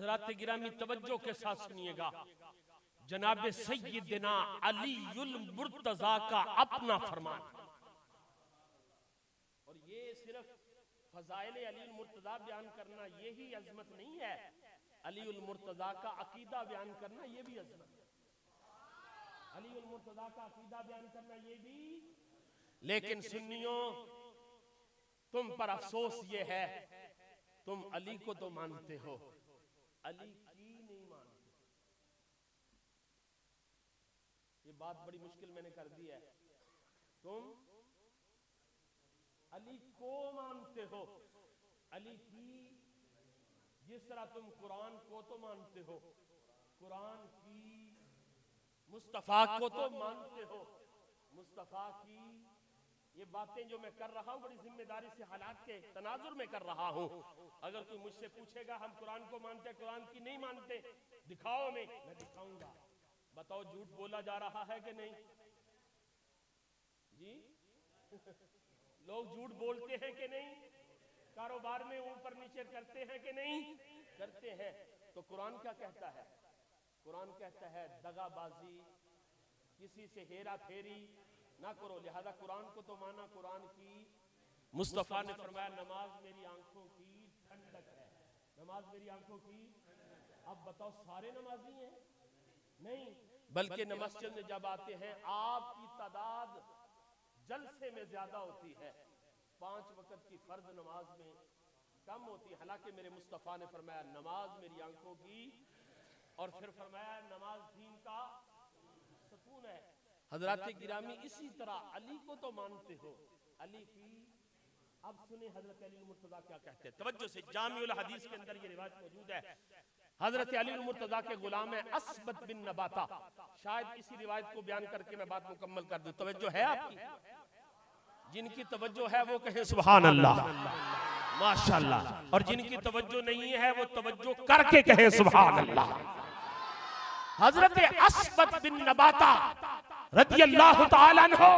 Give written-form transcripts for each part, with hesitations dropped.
हज़रात गिरामी तवज्जो के साथ सुनिएगा, जनाब सैयदना अलीयुल मुर्तज़ा का अपना फरमान, और ये सिर्फ फज़ाइल अलीयुल मुर्तज़ा बयान करना यही अज़मत नहीं है, अलीयुल मुर्तज़ा का अकीदा बयान करना ये भी अज़मत है। अलीयुल मुर्तज़ा का अकीदा बयान करना ये भी, लेकिन सुन्नियों तुम पर अफसोस ये है, तुम अली को तो मानते हो, अली की नहीं मानते। ये बात बड़ी मुश्किल मैंने कर दी है। तुम अली को मानते हो, अली की, जिस तरह तुम कुरान को तो मानते हो, कुरान की, मुस्तफा को तो मानते हो, मुस्तफा की। ये बातें जो मैं कर रहा हूं बड़ी जिम्मेदारी से हालात के तनाजुर में कर रहा हूं। अगर कोई मुझसे पूछेगा हम कुरान को मानते हैं, कुरान की नहीं मानते, दिखाओ, मैं दिखाऊंगा। बताओ झूठ बोला जा रहा है कि नहीं जी? लोग झूठ बोलते हैं कि नहीं? कारोबार में ऊपर नीचे करते हैं कि नहीं? करते हैं। तो कुरान क्या कहता है? कुरान कहता है दगाबाजी, किसी से हेरा फेरी ना करो, लिहाजा कुरान को तो माना, कुरान की। मुस्तफा ने फरमाया नमाज मेरी आंखों की ठंडक है, नमाज मेरी आंखों की। अब बताओ सारे नमाजी हैं? नहीं, बल्कि मस्जिद में जब आते हैं आपकी तादाद जलसे में ज्यादा होती है, 5 वक्त की फर्ज नमाज में कम होती है। हालांकि मेरे मुस्तफा ने फरमाया नमाज मेरी आंखों की, और फिर फरमाया नमाज दीन का सुकून है। हजरत गिरामी इसी तरह अली को तो मानते हो, अली की। अब सुने हजरत अली मुर्तजा क्या कहते हैं, तवज्जो से। जामिउल हदीस के अंदर ये रिवायत मौजूद है। हजरत अली मुर्तजा के गुलाम है अस्बत बिन नबाता। शायद इसी रिवायत को बयान करके मैं बात मुकम्मल कर दूं। तवज्जो है आपकी? जिनकी तवज्जो है वो कहे सुभान अल्लाह, माशाअल्लाह। और जिनकी तवज्जो नहीं है वो तवज्जो करके कहे सुभान अल्लाह। हजरत अस्बत बिन नबाता रदियल्लाहु ताला अन्हु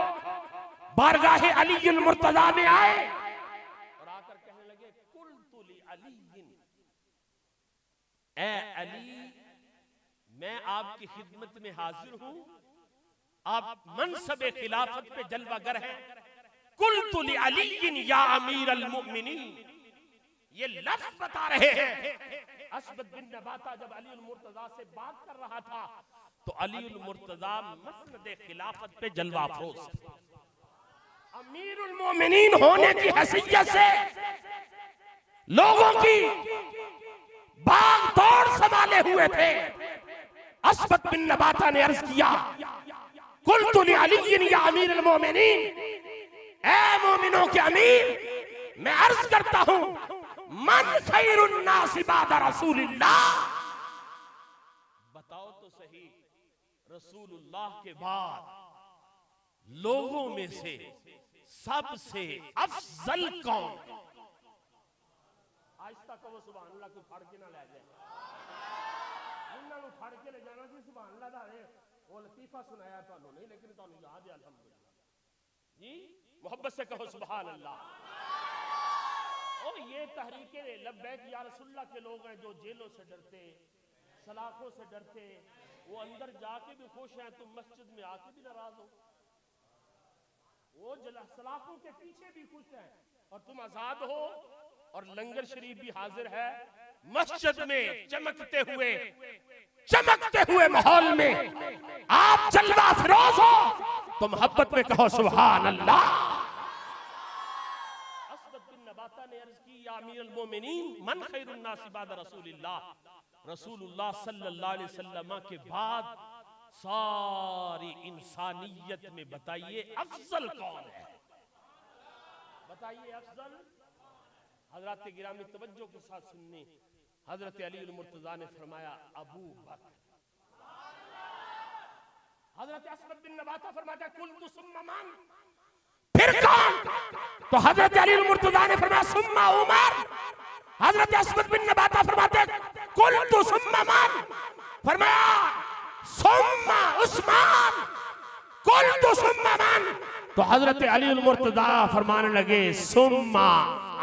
बारगाह अलीयुल मुर्तज़ा में आए और आकर कहने लगे कुल्तु ली अलीयिन, ए अली मैं आपकी खिदमत में हाजिर हूं, आप मनसब खिलाफत पे जलवागर हैं। कुल्तु ली अलीयिन या अमीर अल मुमिनीन, ये लफ्ज बता रहे हैं। अस्बत बिन नबाता जब अलीउल मुर्तज़ा से बात कर रहा था तो अलीउल मुर्तज़ा मसनद खिलाफत पे जलवा अफरोज, अमीरुल मोमिनीन होने की हैसियत से लोगों की भाग दौड़ संभाले हुए थे। अस्बत बिन नबाता ने अर्ज किया कुल्तु ली अलीयिन या अमीरुल मोमिनीन, ऐ मोमिनों के अमीर मैं अर्ज करता हूं मन खैरुन नास बादा रसूलिल्लाह, बताओ तो सही रसूलुल्लाह के बाद लोगों में से सबसे अफजल कौन? आहिस्ता कहो सुभान अल्लाह, कोई फड़ के ना ले जाए। उन्होंने फड़ के ले जाना सी सुभान अल्लाह दा वो लतीफा सुनाया थानू नहीं, लेकिन थानू याद है अल्हम्दुलिल्लाह जी। मोहब्बत से कहो सुभान अल्लाह। और ये तहरीके लब्बैक या रसूलुल्लाह के लोग हैं जो जेलों से डरते, सलाखों से डरते, वो अंदर जाके भी खुश हैं, तुम मस्जिद में आके भी नाराज हो। वो सलाखों के पीछे भी खुश हैं और तुम आजाद हो, और लंगर शरीफ भी हाजिर है मस्जिद में, चमकते हुए माहौल में आप जलवा फिरोज हो, तो मोहब्बत में कहो सुभान अल्लाह। ने अर्ज की या अमीरुल मोमिनीन मन खैरुन नास बादा रसूलिल्लाह, रसूलुल्लाह सल्लल्लाहु अलैहि वसल्लम के बाद सारी इंसानियत में बताइए अफजल कौन है? बताइए अफजल। हजरत गिरामी तवज्जो के साथ सुनने, हजरत अली मुर्तज़ा ने फरमाया अबू बकर। हजरत अस्बत बिन नबाता फरमाता कुल्तु सुम्मा मन, फिर कौन? तो हजरत अली मुर्तज़ा ने फरमाया सुम्मा उमर। हजरत अस्बत बिन नबाता फरमाते कुल्तु सुम्मा मन, फरमाया सुम्मा उस्मान, कुल्तु सुम्मा मन। तो हजरत अली मुर्तज़ा फरमाने लगे सुम्मा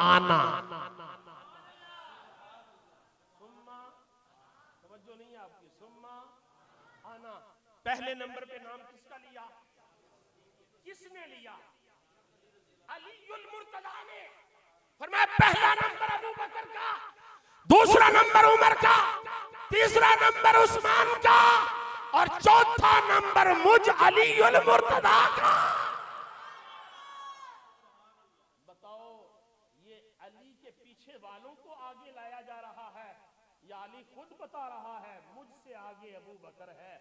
आना, पहले नंबर पे नाम किसका लिया? किसने लिया? अलीउल मुर्तजा ने। फरमाया पहला नंबर अबू बकर का, दूसरा नंबर उमर का, तीसरा नंबर उस्मान का और चौथा नंबर मुझ अलीउल मुर्तजा का। बताओ ये अली के पीछे वालों को आगे लाया जा रहा है या अली खुद बता रहा है मुझसे आगे अबू बकर है,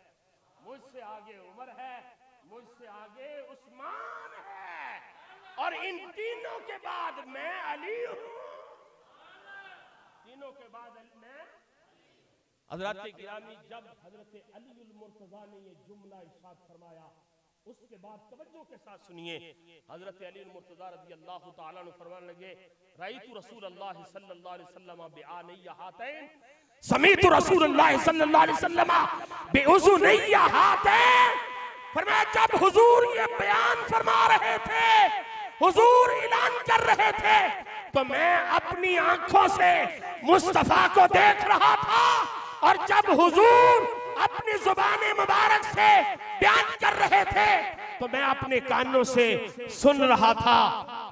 मुझसे आगे उमर है, मुझसे आगे उस्मान है और इन तीनों के बाद मैं अली हूं। तीनों के बाद मैं। हज़रत गिरामी जब हज़रत अलीउल मुर्तज़ा ने ये जुमला इरशाद फरमाया उसके बाद तवज्जो के साथ सुनिए। हज़रत अलीउल मुर्तज़ा रज़ी अल्लाह ताला अन्हु फरमाने लगे राइतु रसूलुल्लाह सल्लल्लाहु अलैहि वसल्लम बिआनैया हातैन, समीतु रसूलुल्लाह सल्लल्लाहु अलैहि वसल्लम बिउज़ुनैया हातैन। फरमाया जब हुजूर ये बयान फरमा रहे थे, हुजूर ऐलान कर रहे थे तो मैं अपनी आंखों से मुस्तफा को देख रहा था और जब हुजूर अपनी जुबान मुबारक से बयान कर रहे थे तो मैं अपने कानों से सुन रहा था।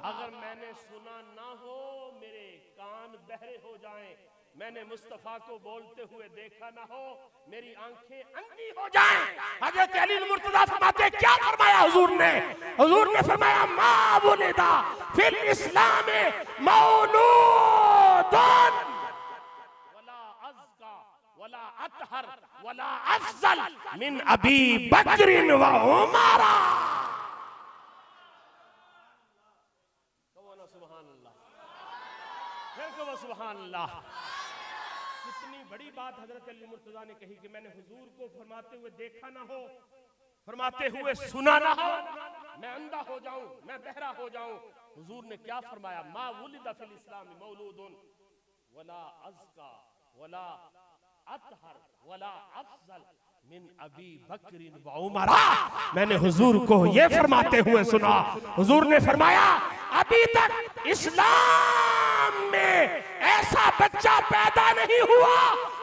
अगर मैंने सुना ना हो, मेरे कान बहरे हो जाएं, मैंने मुस्तफा को बोलते हुए देखा ना हो, मेरी आंखें अंधी हो जाएं। हज़रत अली मुर्तज़ा फरमाते क्या फरमाया हुजूर ने? हुजूर ने फरमाया मा वुलिदा फिल इस्लाम मौलूदुन वला अज़का वला अतहर वला अफज़ल मिन अबी बकर व उमर। कहो ना सुभान अल्लाह, फिर कहो सुभान अल्लाह। कितनी बड़ी बात हजरत अली मुर्तज़ा ने कही कि मैंने हुजूर को फरमाते हुए देखा ना हो, फरमाते हुए सुना ना हो, मैं अंधा हो जाऊं, मैं बहरा हो जाऊं। हुजूर ने क्या फरमाया? मा वुलिदा फिल इस्लाम मौलूदुन वला अज़का वला अतहर वला अफज़ल मिन अबी बकर व उमर। मैंने हुजूर को ये फरमाते हुए सुना। हुजूर ने फरमाया अभी तक इस्लाम में ऐसा बच्चा पैदा नहीं हुआ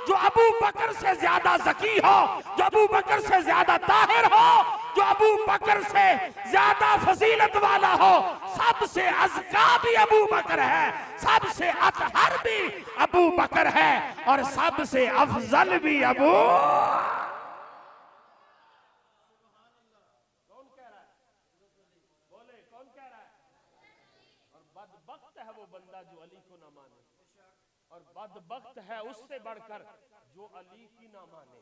जो अबू बकर से ज्यादा ज़की हो, जो अबू बकर से ज्यादा ताहिर हो, जो अबू बकर से ज्यादा फजीलत वाला हो। सबसे अज़का भी अबू बकर है, सबसे अतहर भी अबू बकर है और सबसे अफजल भी अबू। कौन कह रहा है? बोले कौन कह रहा है? और बदबख्त है वो बंदा जो अली को ना माने, और बदबख्त है उससे बढ़कर जो अली की ना माने,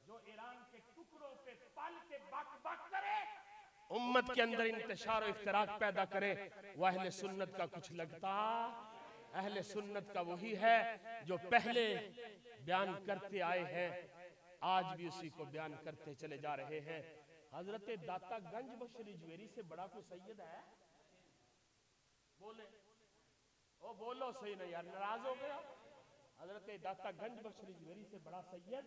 जो ईरान के टुकड़ों पे पल के बक बक करे, उम्मत के अंदर इंतशार और इफ्तिराक पैदा करे। वह अहले सुन्नत का कुछ लगता? अहले सुन्नत का वही है जो पहले बयान करते आए हैं, आज भी उसी को बयान करते चले जा रहे हैं। हजरत दाता गंज बख्श रिजवेरी से बड़ा कोई सैयद है? बोले ओ बोलो सही नहीं यार, नाराज हो गया। हजरत दाता गंज बख्श रिजवेरी से बड़ा सैयद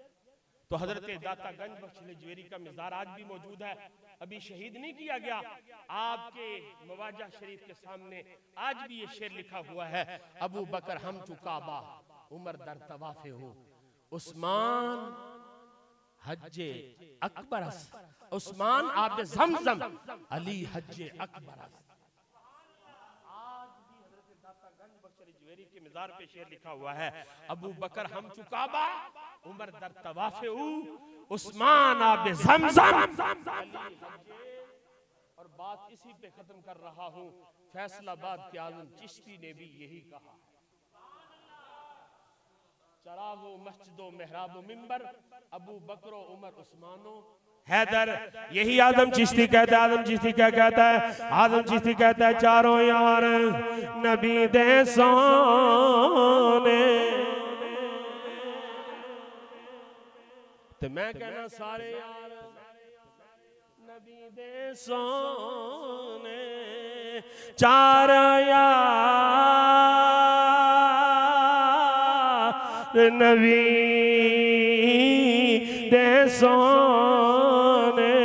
तो हजरत दाता गंज बख्श रिजवेरी का मिज़ार आज भी मौजूद है, अभी शहीद नहीं किया गया। आपके मवाजा शरीफ के सामने आज भी ये शेर लिखा हुआ है, अबू बकर हम चुकाबा उमर दर तवाफे हो, उस्मान हज्जे अकबर, उस्मान आब ज़मज़म, अली हज्जे अकबर। के मिज़ार पे शेर लिखा हुआ है, अबू बकर हम चुकाबा उमर दर तवाफे उस्मान आब ज़मज़म। और बात इसी पे खत्म कर रहा हूं, फैसलाबाद के आज़म चिश्ती ने भी यही कहा, चरागो मस्जिदो मेहराबो मिंबर अबू बकरो उमर उस्मानो हैदर। यही आदम चिश्ती कहता है। आदम चिश्ती क्या कहता है? आदम चिश्ती कहता है चारों यार नबी दे सोने, तो मैं कहना सारे यार नबी दे सोने, चार यार नबी दे सोने,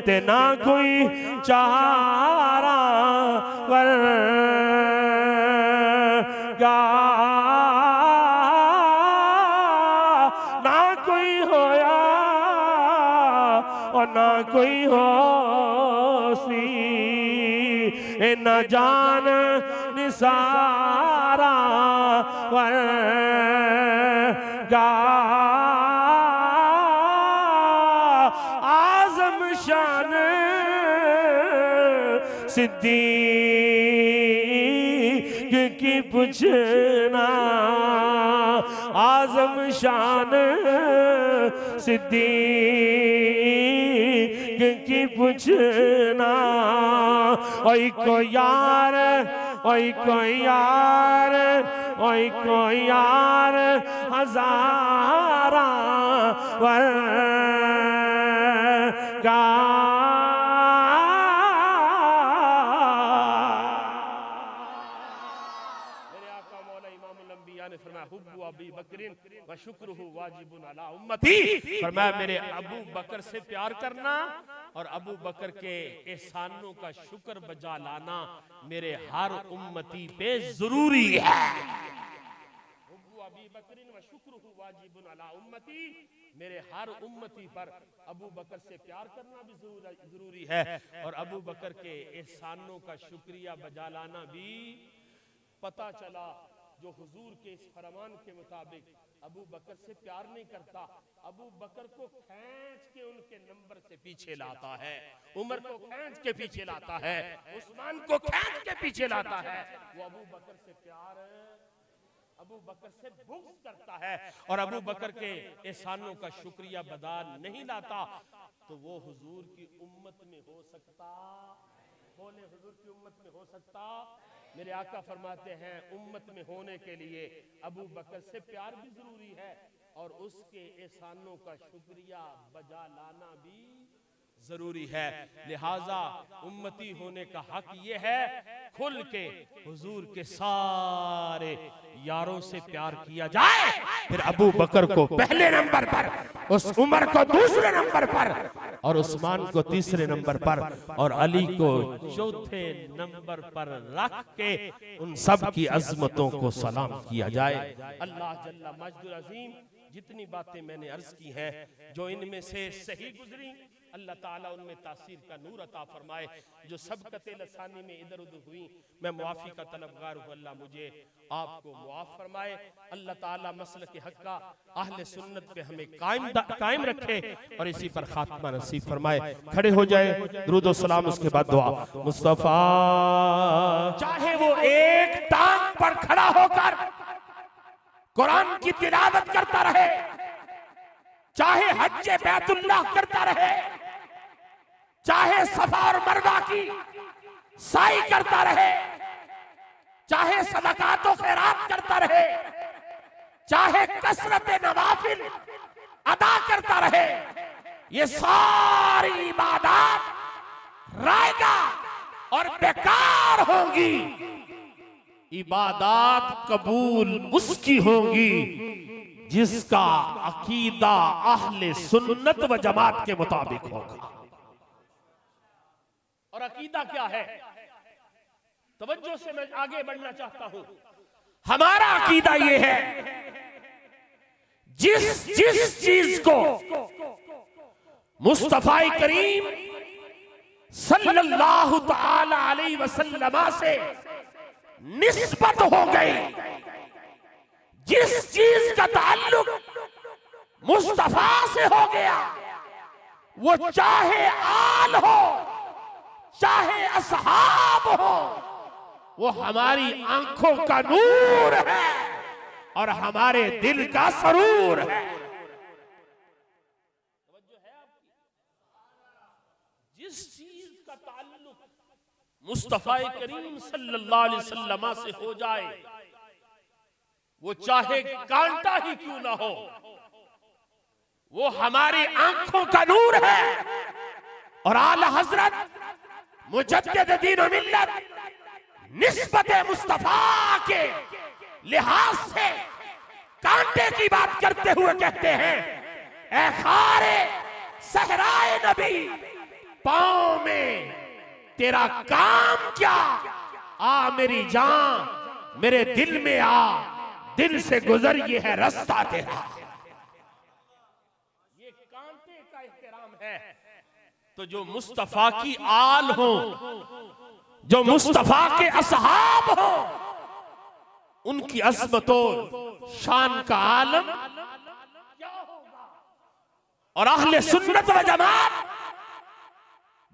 ते ना कोई चारा वर्गा, ना कोई होया और ना कोई होसी, न जान निसारा वर्गा आजम शान सिद्दीक की पूछना, आजम शान सिद्दीक की पूछना। ओई को यार, ओई को यार, ओई को यार हजारा वर्गा अबी बकरिन व शुक्रुहु वाजिबुन अला उम्मती। फरमाया मेरे अबू बकर से प्यार करना और अबू बकर के एहसानों का शुक्र बजा लाना मेरे हर उम्मती पे जरूरी है। अबी बकरिन व शुक्रुहु वाजिबुन अला उम्मती, मेरे हर उम्मती पर अबू बकर से प्यार करना भी जरूरी है और अबू बकर के एहसानों का शुक्रिया बजा लाना भी। पता चला जो हुजूर के इस फरमान के मुताबिक अबू बकर से प्यार नहीं करता, अबू बकर को खींच के उनके नंबर से पीछे लाता है, उमर को खींच के पीछे लाता है, उस्मान को खींच के पीछे लाता है। वो अबू बकर से प्यार, अबू बकर से बुग़्ज़ करता है और अबू बकर के एहसानों का शुक्रिया बदा नहीं लाता, तो वो हुजूर की उम्मत में हो सकता, बोले हुजूर की उम्मत में हो सकता। मेरे आका फरमाते हैं उम्मत में होने के लिए अबू बकर से प्यार भी जरूरी है और उसके एहसानों का शुक्रिया बजा लाना भी जरूरी है। लिहाजा उम्मती होने का हक ये है खुल के हुजूर के सारे यारों से प्यार किया जाए, फिर अबू बकर को पहले नंबर पर, उस उमर को दूसरे नंबर पर और उस्मान को तीसरे नंबर पर और अली को चौथे नंबर पर रख के उन सब की अजमतों को सलाम किया जाए। अल्लाह जल्ला मजदुल अजीम जितनी बातें मैंने अर्ज की हैं, जो इनमें से सही गुजरी, अल्लाह ताला उनमें तासीर का नूर अता फरमाए। जो सबकते लसानी में इधर उधर हुई, मैं मुआफ़ी का तलबगार हूँ, अल्लाह मुझे आपको मुआफ़ फरमाए। अल्लाह ताला मसलक हक़ का अहले सुन्नत पे हमें कायम रखे और इसी पर खात्मा नसीब फरमाए। खड़े हो जाए, दुरूद व सलाम, उसके बाद दुआ। मुस्तफ़ा चाहे वो एक टांग पर खड़ा होकर कुरान की तिलावत करता रहे, चाहे हज्जे बैतुल्लाह करता रहे, चाहे सफा और मरवा की साई करता रहे, चाहे सदकात और खैरात करता रहे, चाहे कसरत नवाफिल अदा करता रहे, ये सारी इबादत रायगा और बेकार होंगी। इबादत कबूल उसकी होंगी जिसका अकीदा अहले सुन्नत व जमात के मुताबिक होगा। और अकीदा क्या है? तवज्जो से मैं आगे बढ़ना चाहता हूं। हमारा अकीदा यह है, जिस चीज को मुस्तफा करीम सल्लल्लाहु तआला अलैहि वसल्लम से निस्बत हो गई, जिस चीज का ताल्लुक मुस्तफा से हो गया, वो चाहे आल हो चाहे असहाब हो, वो हमारी आंखों का नूर है और हमारे दिल का सरूर है। जिस चीज का ताल्लुक मुस्तफा करीम सल्लल्लाहु अलैहि वसल्लम से हो जाए, वो चाहे कांटा ही क्यों ना हो, वो हमारी आंखों का नूर है। और आला हजरत मुजद्दिद दीन व मिल्लत निस्बत मुस्तफा के लिहाज से कांटे की बात करते हुए कहते हैं, ऐ खारे सहराए नबी, पांव में तेरा काम क्या, आ मेरी जान मेरे दिल में आ, दिल से गुजर ये है रास्ता तेरा। ये कांटे का एहतराम है तो जो मुस्तफा की आल हो, जो मुस्तफा के असहाब हो, उनकी अज़मतों शान का आलम क्या होगा। और अहले सुन्नत व जमात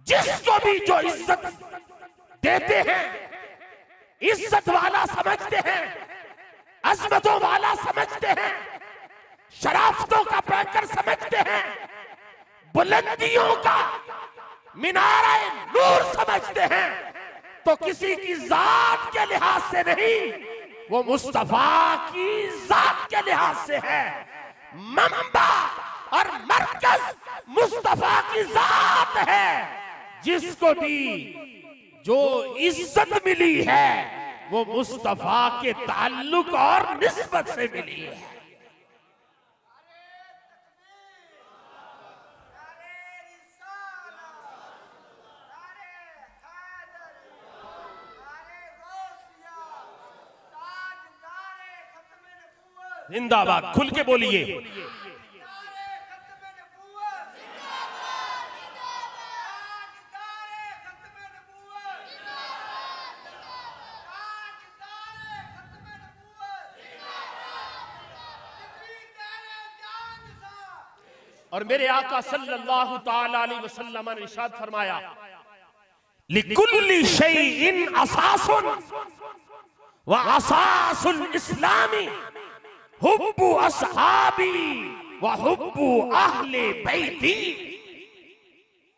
जिसको भी जो इज्जत देते हैं, इज्जत वाला समझते हैं, अज़मतों वाला समझते हैं, शराफतों का पैकर समझते हैं, बुलंदियों का मीनारे नूर समझते हैं, तो किसी की जात के लिहाज से नहीं, वो मुस्तफा की जात के लिहाज से है। मंबा और मरकज मुस्तफा की जात है। जिसको भी जो इज्जत मिली है वो मुस्तफा के ताल्लुक और निस्बत से मिली है। जिंदाबाद, खुल के बोलिए। और मेरे आका सल्लल्लाहु ताला अलैहि वसल्लम ने इरशाद फरमाया, लिकुल्ली शैइन असासुन व असासुल इस्लामी हुब्बु अस्हाबी व हुब्बु अहले बैती।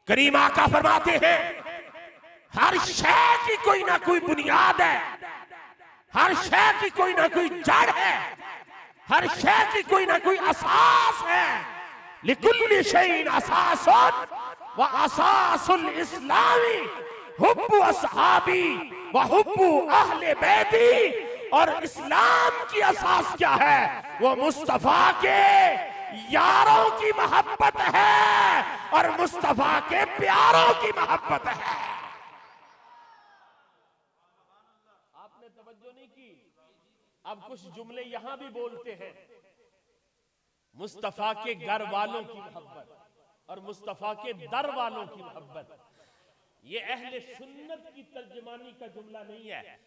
करीम आका फरमाते हैं, हर शय की कोई ना कोई बुनियाद है, हर शय की कोई ना कोई जड़ है, हर शय की कोई ना कोई असास है। लिकुल्ली शैइन असासुन व असासुल इस्लामी हुब्बु अस्हाबी व हुब्बु अहले बैती। और इस्लाम की असास क्या है? वो मुस्तफा के यारों की मोहब्बत है और मुस्तफा के प्यारों की मोहब्बत है। आपने तवज्जो नहीं की। अब कुछ जुमले यहां भी बोलते हैं, मुस्तफा के घर वालों की मोहब्बत और मुस्तफा के दर वालों की मोहब्बत। ये अहले सुन्नत की तर्जमानी का जुमला नहीं है।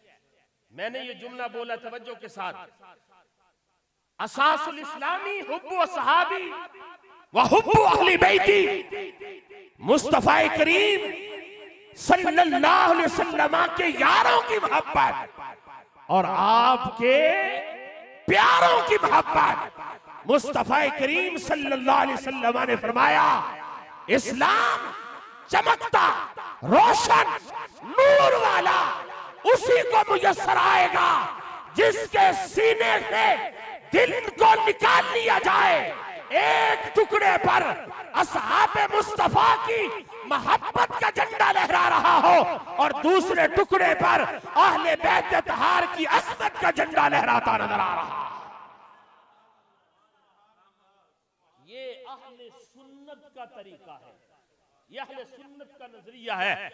मैंने ये जुमला बोला तवज्जो के साथ, असासुल इस्लामी हुब्बु अस्हाबी व हुब्बु अहली बैती। मुस्तफा करीम सल्लल्लाहु अलैहि वसल्लम के यारों की मोहब्बत और आपके प्यारों की मोहब्बत। मुस्तफा करीम सल्लल्लाहु अलैहि वसल्लम ने फरमाया, इस्लाम चमकता रोशन नूर वाला उसी को मुयस्सर आएगा जिसके सीने से दिल को निकाल लिया जाए। एक टुकड़े पर असहाबे मुस्तफा की मोहब्बत का झंडा लहरा रहा हो और दूसरे टुकड़े पर अहले बैत तहार की अज़मत का झंडा लहराता नजर आ रहा। ये अहले सुन्नत का तरीका है, यह अहले सुन्नत का नजरिया है,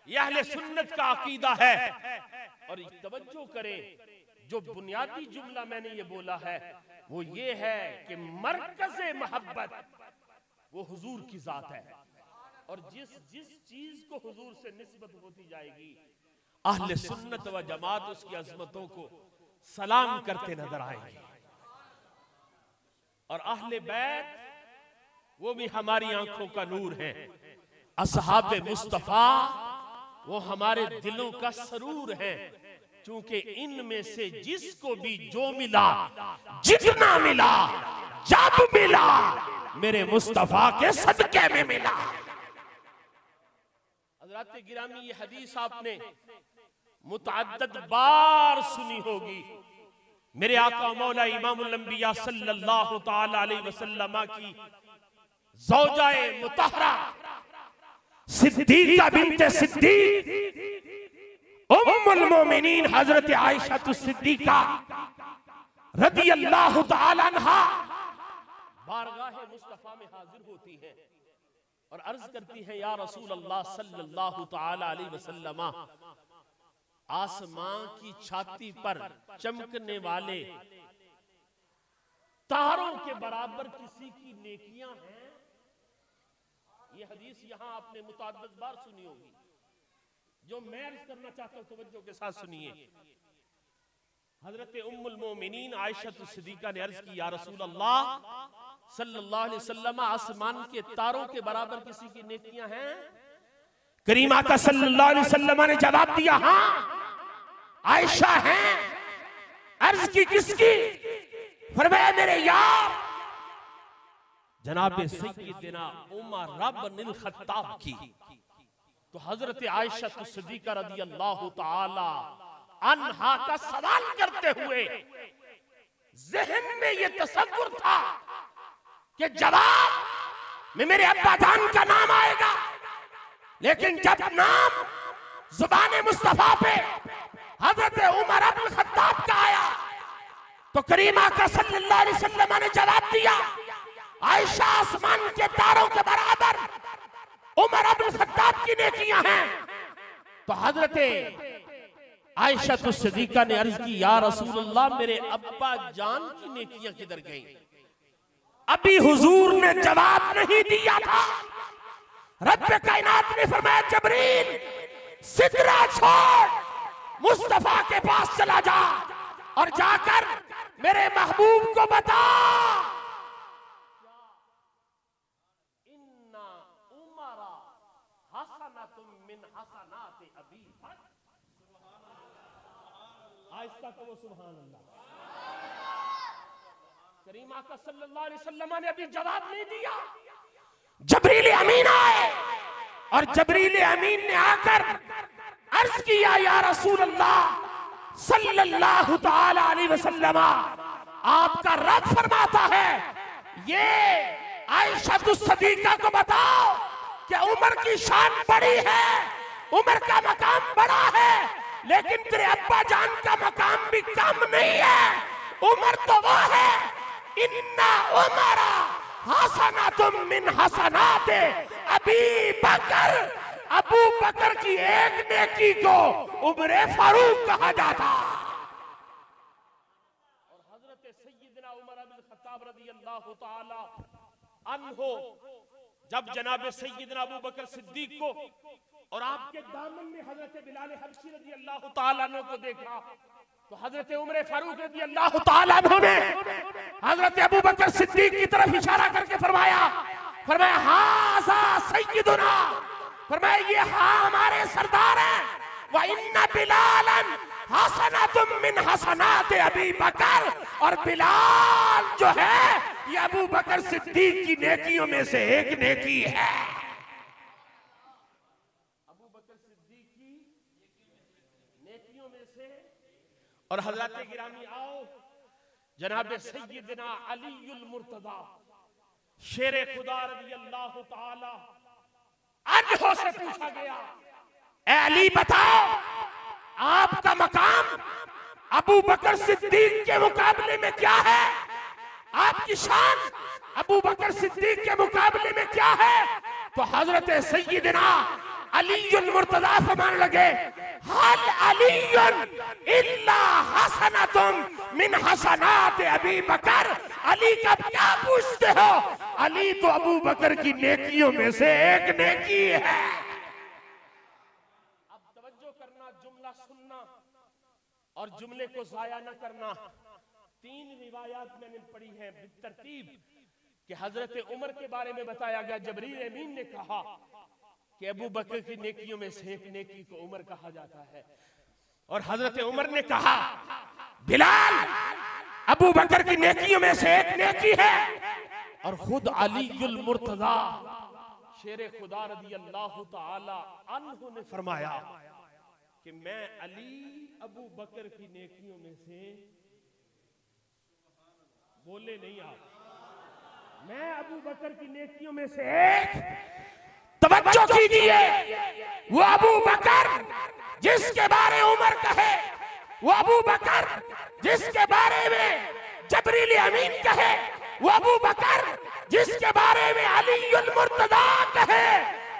यह अहले सुन्नत का अकीदा है। और तवज्जो करें, जो बुनियादी जुमला मैंने ये बोला है वो ये है कि मरकज़े मोहब्बत वो हुजूर की जात है। और जिस जिस चीज को हुजूर से निस्बत होती जाएगी, अहले सुन्नत व जमात उसकी अज़मतों को सलाम करते नजर आएंगे। और अहले बैत वो भी हमारी आंखों का नूर है। असहाबे मुस्तफा वो हमारे दिलों का सरूर है, क्योंकि इनमें से जिसको भी जो मिला, जितना मिला, जब मिला, मेरे मुस्तफा के सदके में मिला। हज़रात गिरामी, ये हदीस आपने मुतअद्दिद बार सुनी होगी। मेरे आका मौला इमामुल अंबिया सल्लल्लाहु ताला अलैहि वसल्लम की ज़ौजाए मुतहरा सिद्दीक़ा बिन्ते सिद्दीक़ उम्मुल मोमिनीन हजरत आयशा सिद्दीक़ा रदियल्लाहु ताला अन्हा बारगाह मुस्तफा में हाजिर होती है और अर्ज करती है, या रसूल अल्लाह सल्लल्लाहु ताला अलैहि वसल्लम, आसमां की छाती पर चमकने वाले तारों के बराबर किसी की नेकियां हैं? ये हदीस यहां आपने मुतअद्दिद बार सुनी होगी। जो मैं अर्ज करना चाहता हूं तवज्जो के साथ सुनिए। हजरत उम्मुल मोमिनीन आयशा सिद्दीका ने अर्ज की, या रसूल अल्लाह सल्लल्लाहु अलैहि वसल्लम, आसमान के तारों के बराबर किसी की नेकियां हैं? करीम आका सल्लल्लाहु अलैहि वसल्लम ने जवाब दिया, हाँ आयशा हैं। अर्ज की किसकी? फरमाया मेरे यार जनाब सय्यदना उमर इब्नुल खत्ताब की। तो हजरत आयशा सिद्दीका रदियल्लाहु ताला अन्हा का सवाल करते हुए ज़हन में ये तसव्वुर था कि जवाब में मेरे अब्बा जान का नाम आएगा, लेकिन जब नाम जुबान मुस्तफा पे हजरत उमर इब्नुल खत्ताब का आया तो करीम आका सल्लल्लाहु अलैहि वसल्लम ने जवाब दिया, आयशा आसमान के तारों के बराबर उमर इब्नुल खत्ताब की नेकियां हैं। तो हजरत आयशा सिद्दीका ने अर्ज की, या रसूल अल्लाह, मेरे अब्बा जान की नेकियां किधर गई? अभी हुजूर ने जवाब नहीं दिया था। रब्बे कायनात ने फरमाया, जबरील सिदरा छोड़ मुस्तफा के पास चला जा और जाकर मेरे महबूब को बता, इन्ना उमरा हसनतुम मिन हसनाति अबी। आहिस्ता कहो सुभान अल्लाह। करीम आका सल्लल्लाहु अलैहि वसल्लम ने अभी जवाब नहीं दिया। जबरील अमीन आए और जबरील अमीन ने आकर अर्ज किया, या रसूल अल्लाह सल्लल्लाहु ताला अलैहि वसल्लम, आपका रब फरमाता है, ये आयशा सिद्दीका को बताओ कि उमर की शान बड़ी है, उमर का मकाम बड़ा है, लेकिन तेरे अब्बा जान का मकाम भी कम नहीं है। उमर तो वो है, इन्ना उमरा हसनतुम मिन हसनाते अबी बकर। अबू बकर की एक नेकी को उमरे फारूक कहा जाता। और हजरत सय्यदना उमर इब्नुल खत्ताब रदियल्लाहु ताला अन्हु जब जनाब सय्यदना अबू बकर सिद्दीक को और आपके दामन में हजरत बिलाल हबशी रदियल्लाहु ताला अन्हु को देखा तो हजरत उमर फारूक रदियल्लाहु ताला अन्हु ने हजरत अबू बकर सिद्दीक की तरफ इशारा करके फरमाया, हाज़ा सय्यदुना, फरमाया ये हाँ हमारे सरदार हैं। व इन्ना बिलालन हसनतुम मिन हसनात अबी बकर, और बिलाल जो है ये अबू बकर सिद्दीक की नेकियों में से एक नेकी है। अबू बकर सिद्दीक की नेकियों में से। और हजरत गिरामी आओ, जनाब सय्यदना अलीउल मुर्तदा शेरे खुदा रज़ियल्लाहु ताला अन्हु से पूछा गया, ए अली बताओ आपका मकाम अबू बकर सिद्दीक के मुकाबले में क्या है? आपकी शान अबू बकर सिद्दीक के मुकाबले में क्या है? तो हजरत सय्यदना अलीउल मुर्तदा फरमाने लगे, हल अलीउन इल्ला हसनतुम मिन हसनात अबी बकर। अली का क्या पूछते हो? अली तो अबू बकर की नेकियों में से एक नेकी है। अब तवज्जो करना, जुमला सुनना और जुमले को जाया न करना। 3 रिवायात मैंने पढ़ी हैं बितरतीब कि हजरत उमर के बारे में बताया गया, जबरील अमीन ने कहा कि अबू बकर की नेकियों में से एक नेकी को उमर कहा जाता है, और हजरत उमर ने कहा बिलाल अबू बकर की नेकियों में से एक नेकी है। और खुद अलीउल मुर्तजा शेरे खुदा रज़ियल्लाहु ताला अन्हु ने फरमाया कि मैं अली अबू बकर की नेकियों में से, बोले नहीं आप, मैं अबू बकर की नेकियों में से एक, तवज्जो कीजिए, वो अबू बकर जिसके बारे उमर कहे, वो अबू बकर जिसके बारे में जबरील अमीन कहे, वो अबू बकर जिसके बारे में अलीउल मुर्तदा कहे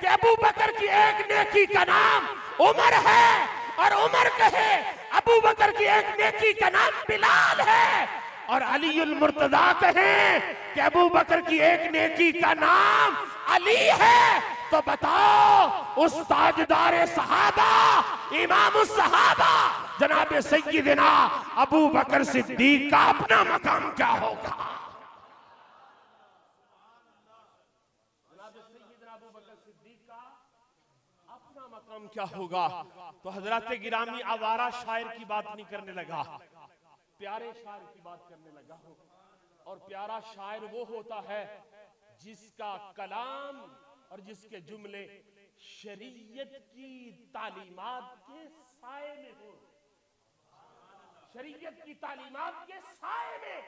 कि अबू बकर की एक नेकी का नाम उमर है, और उमर कहे अबू बकर की एक नेकी का नाम बिलाल है, और अलीउल मुर्तजा कहें कि अबू बकर की एक नेकी का नाम अली है, तो बताओ उस ताजदार सहाबा, इमाम सहाबा जनाब सैयदना अबू बकर सिद्दीक का अपना मकाम क्या होगा? अपना मकाम क्या होगा? तो हजरत गिरामी आवारा शायर की बात नहीं करने लगा, प्यारे शायर की बात करने लगा हूं। और प्यारा शायर वो होता है जिसका कलाम और जिसके जुमले शरीयत की तालीमात के साए में हो, शरीयत की तालीमात के साए में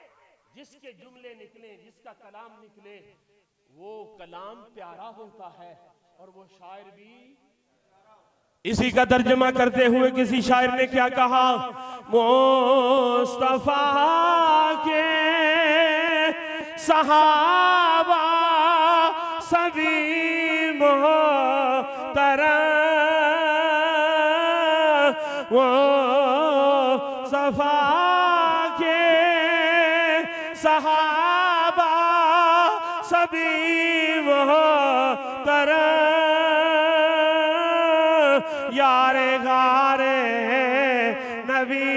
जिसके जुमले निकले, जिसका कलाम निकले, वो कलाम प्यारा होता है और वो शायर भी। इसी का तर्जमा करते हुए किसी शायर ने क्या कहा? मुस्तफा के सहाबा सभी मोहतरम, मुस्तफा के सहाबा सभी मोहतरम, यारे गारे नबी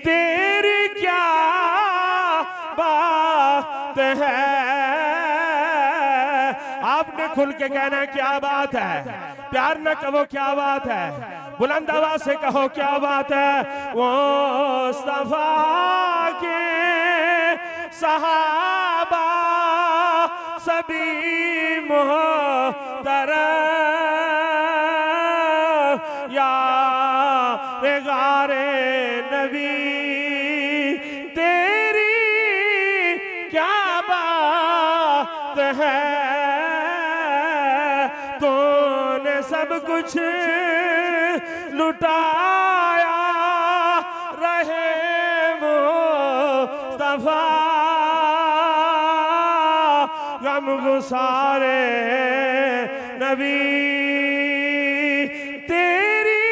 तेरी क्या बात है। आपने खुल के कहना क्या बात है, प्यार न कहो क्या बात है, बुलंद आवाज से कहो क्या बात है। वो मुस्तफा के सहाबा सभी मोहतरम, यारे गारे नबी तेरी क्या बात है। तूने सब कुछ लुटाया रहे मुस्तफा, गम गुसारे नबी तेरी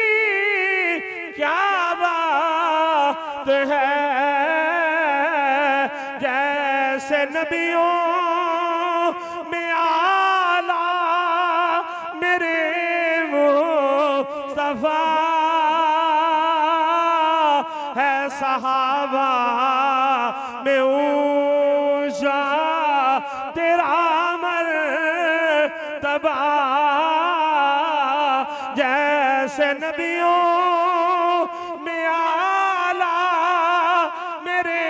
क्या बात है। जैसे नबियों में आला मेरे मुस्तफा है, सहाबा में ऊंचा तेरा मर्तबा। जैसे नबियों में आला मेरे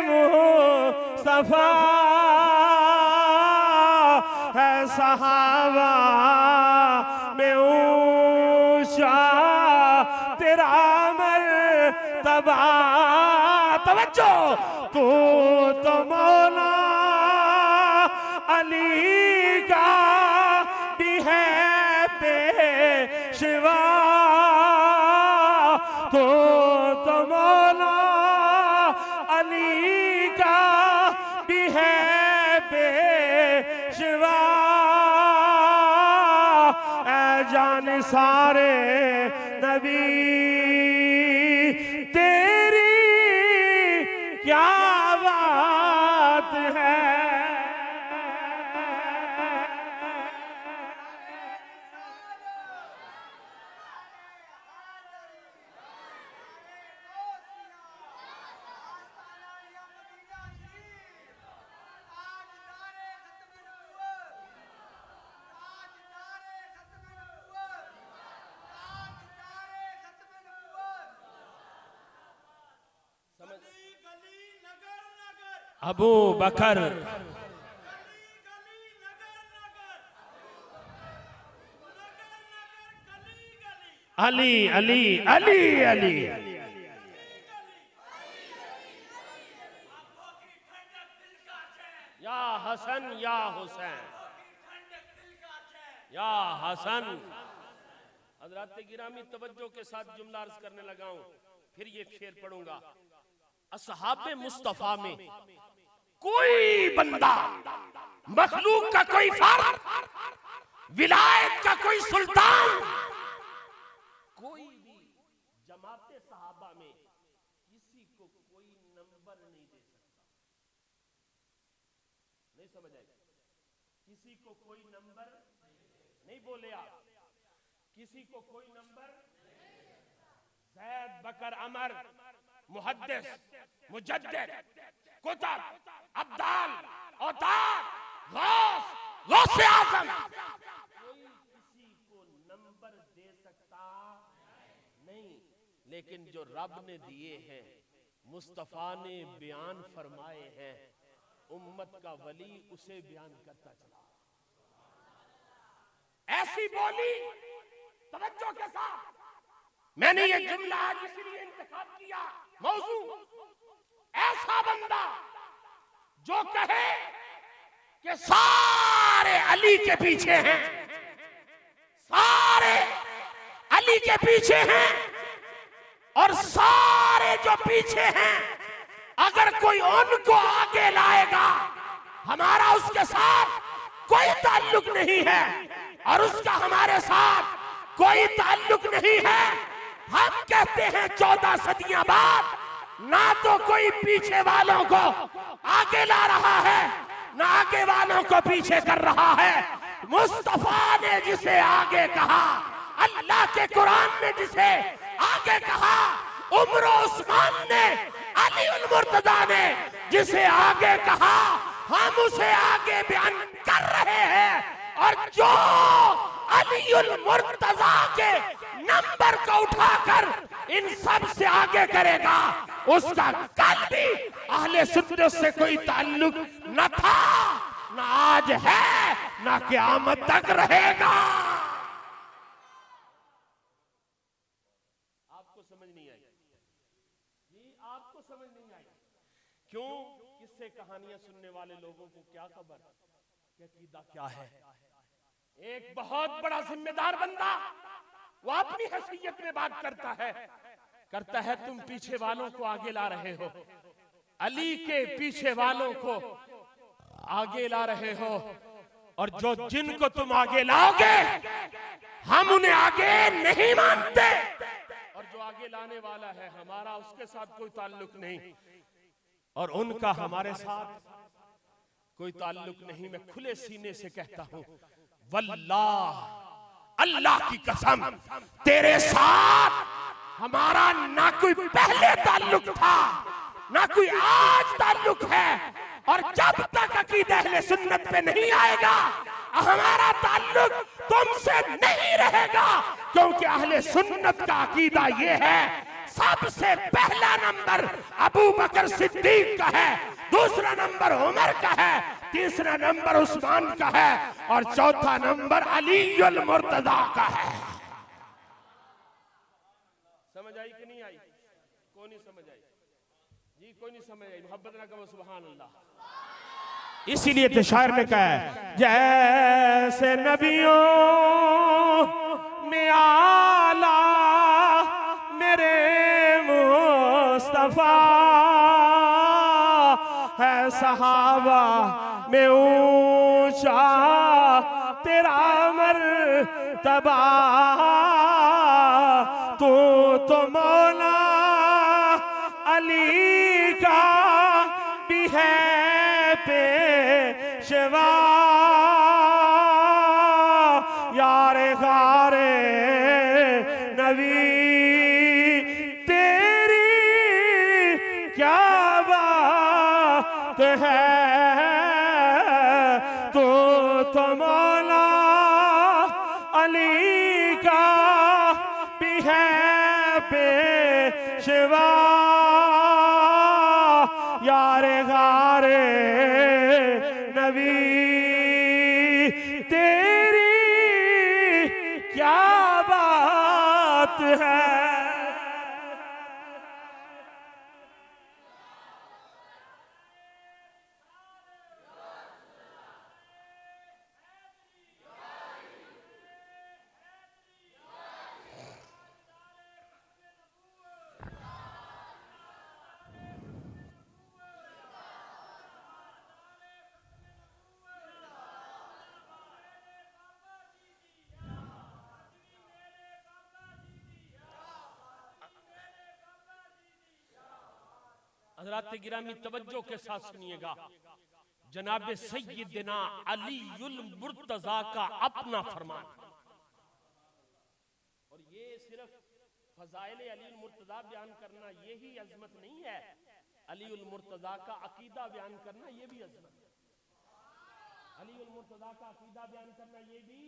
मुस्तफा है, सहाबा में ऊंचा तेरा मर्तबा। तवज्जो, तू तो मौला अली का भी है पेशवा, तो मौला अली का भी है पेशवा। ऐ जान सारे नबी तेरी क्या बात है। अबू बकर अली अली अली अली, या हसन या हुसैन, या हसन। हजरत गिरामी तवज्जो के साथ जुमला अर्ज करने लगा हूं, फिर ये शेर पढ़ूंगा। असहाबे मुस्तफा में कोई बंदा, मखलूक का कोई फर्द, विलायत का कोई सुल्तान, कोई भी जमाते सहाबा में किसी को कोई नंबर नहीं दे सकता। नहीं समझ आई? किसी को कोई नंबर नहीं, बोले आप, किसी को कोई नंबर। ज़ैद, बकर, अमर, मुहद्दिस, मुजद्दिद, कुतुब, अब्दाल, औताद, गौस, गौसे आज़म, कोई किसी को नंबर दे सकता नहीं। लेकिन जो रब ने दिए हैं, मुस्तफा ने बयान फरमाए हैं, उम्मत का वली उसे बयान करता चला। ऐसी बोली, तवज्जो के साथ मैंने ये जुमला आज इसलिए इंतखाब किया, मौजू ऐसा बंदा जो कहे कि सारे अली के पीछे हैं, सारे अली के पीछे हैं, और सारे जो पीछे हैं अगर कोई उनको आगे लाएगा, हमारा उसके साथ कोई ताल्लुक नहीं है और उसका हमारे साथ कोई ताल्लुक नहीं है। हम कहते हैं 14 सदियां बाद ना तो कोई पीछे वालों को आगे ला रहा है, ना आगे वालों को पीछे कर रहा है। मुस्तफा ने जिसे आगे कहा, अल्लाह के कुरान ने जिसे आगे कहा, उमर उस्मान ने, अली उल मुर्तजा ने जिसे आगे कहा, हम उसे आगे बयान कर रहे हैं। और जो अली उल मुर्तजा के नंबर को उठाकर इन सब से आगे करेगा, उसका कल भी अहले सुन्नत से कोई ताल्लुक न था, न आज है, न क़यामत तक रहेगा। आपको समझ नहीं आई जी? आपको समझ नहीं आई? क्यों? किससे कहानियां सुनने वाले लोगों को क्या खबर कि अकीदा क्या है। एक बहुत बड़ा जिम्मेदार बंदा वो अपनी हैसियत में बात करता है तुम पीछे वालों को आगे ला रहे हो, अली के पीछे वालों को आगे ला रहे हो, और जो जिनको तुम आगे लाओगे हम उन्हें आगे नहीं मानते, और जो आगे लाने वाला है हमारा उसके साथ कोई ताल्लुक नहीं, और उनका हमारे साथ कोई ताल्लुक नहीं। मैं खुले सीने से कहता हूं, वल्लाह, अल्लाह की कसम, तेरे साथ हमारा ना कोई पहले ताल्लुक था, ना कोई आज ताल्लुक है, और जब तक अकीदा अहले सुन्नत पे नहीं आएगा हमारा ताल्लुक तुमसे नहीं रहेगा। क्योंकि अहले सुन्नत का अकीदा ये है, सबसे पहला नंबर अबू बकर सिद्दीक का है, दूसरा नंबर उमर का है, तीसरा नंबर उस्मान का है, और चौथा नंबर अली उल मुर्तजा का है। समझ आई कि नहीं आई? कौन नहीं समझ आई जी? कोई नहीं समझ आई? मोहब्बत ना कहो सुभान अल्लाह। इसीलिए तो शायर ने कहा है, जैसे नबियों में आला मेरे मुस्तफा है, सहाबा में ऊंचा तेरा मर्तबा, तू तो मौला अली का भी है पेशवा, यारे गारे नबी तेरी क्या बात है, तो मौला अली का भी है पेशवा, यारे गारे नबी तेरी क्या बात है। हजरात गिरामी तवज्जो के साथ सुनिएगा, जनाब सैयदना अलीउल मुर्तजा का अपना फरमान, और ये सिर्फ फजाइल अलीउल मुर्तजा बयान करना यही अजमत नहीं है, अलीउल मुर्तजा का अकीदा बयान करना ये भी अजमत है। अलीउल मुर्तजा का अकीदा बयान करना ये भी,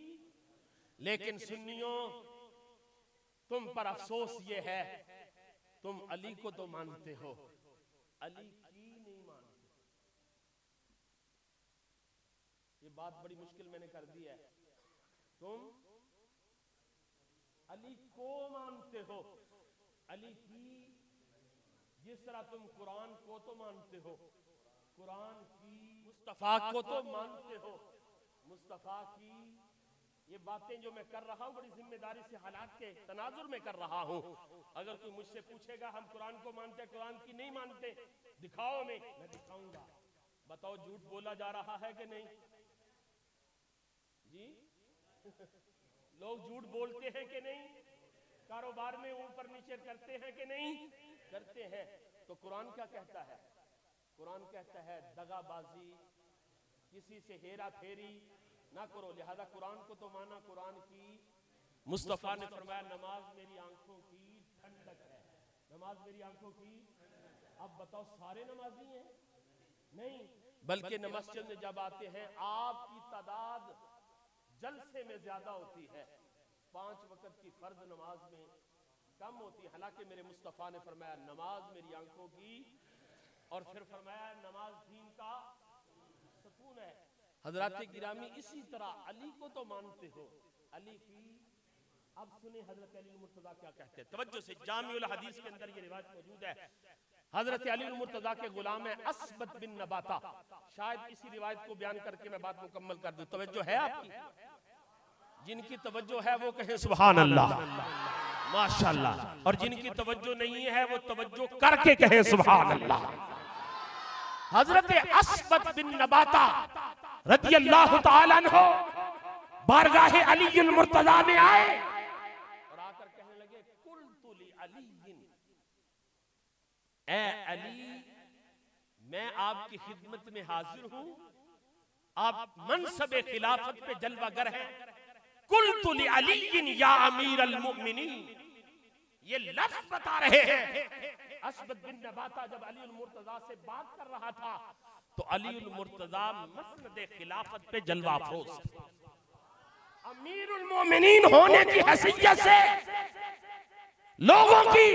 लेकिन सुन्नियों तुम पर अफसोस ये है, तुम अली को तो मानते हो, अली की नहीं मानते। ये बात बड़ी मुश्किल मैंने कर दी है। तुम अली को मानते हो, अली की, जिस तरह तुम कुरान को तो मानते हो, कुरान की, मुस्तफा को तो मानते हो, मुस्तफा की। ये बातें जो मैं कर रहा हूं बड़ी जिम्मेदारी से हालात के तनाजुर में कर रहा हूं। अगर कोई मुझसे पूछेगा हम कुरान को मानते कुरान की नहीं मानते, दिखाओ, मैं दिखाऊंगा। बताओ झूठ बोला जा रहा है कि नहीं जी? लोग झूठ बोलते हैं कि नहीं? कारोबार में ऊपर नीचे करते हैं कि नहीं? करते हैं। तो कुरान क्या कहता है? कुरान कहता है दगाबाजी, किसी से हेरा फेरी ना करो। लिहाजा कुरान को तो माना, कुरान की। मुस्तफा ने फरमाया नमाज मेरी आंखों की ठंडक है, नमाज मेरी आंखों की। अब बताओ सारे नमाजी हैं? नहीं, बल्कि मस्जिद में जब आते हैं आपकी तादाद जलसे में ज्यादा होती है, 5 वक्त की फर्ज नमाज में कम होती है। हालांकि मेरे मुस्तफा ने फरमाया नमाज मेरी आंखों की, और फिर फरमाया नमाज दीन का सुकून है। हजरत गिरामी इसी तरह अली को तो मानते हो, अली की। अब सुने हजरत अली मुर्तजा क्या कहते हैं, तवज्जो से। जामिउल हदीस के अंदर ये रिवायत मौजूद है। हजरत अली मुर्तजा के गुलाम है अस्बत बिन नबाता। शायद इसी रिवायत को बयान करके मैं बात मुकम्मल कर दूं। तवज्जो है आपकी? जिनकी तवज्जो है वो कहे सुभान अल्लाह, माशाअल्लाह। और जिनकी तवज्जो नहीं है वो तवज्जो करके कहे सुभान अल्लाह। हजरत अस्बत बिन नबाता रदियल्लाहु ताला अन्हु बारगाहे अलीउल मुर्तजा में आए और आकर कहने लगे कुल्तु ली अलीइन, ए अली मैं आपकी खिदमत में हाजिर हूं, आप मनसब खिलाफत पे जलवागर हैं। कुल्तु ली अलीइन या अमीर अल मुमिनीन, ये लफ्ज बता रहे हैं। अस्बत बिन नबाता जब अलीउल मुर्तजा से बात कर रहा था तो अलीउल मुर्तजा मसनद खिलाफत पे जलवा अफरोज, अमीरुल मोमिनीन होने की हैसियत से लोगों की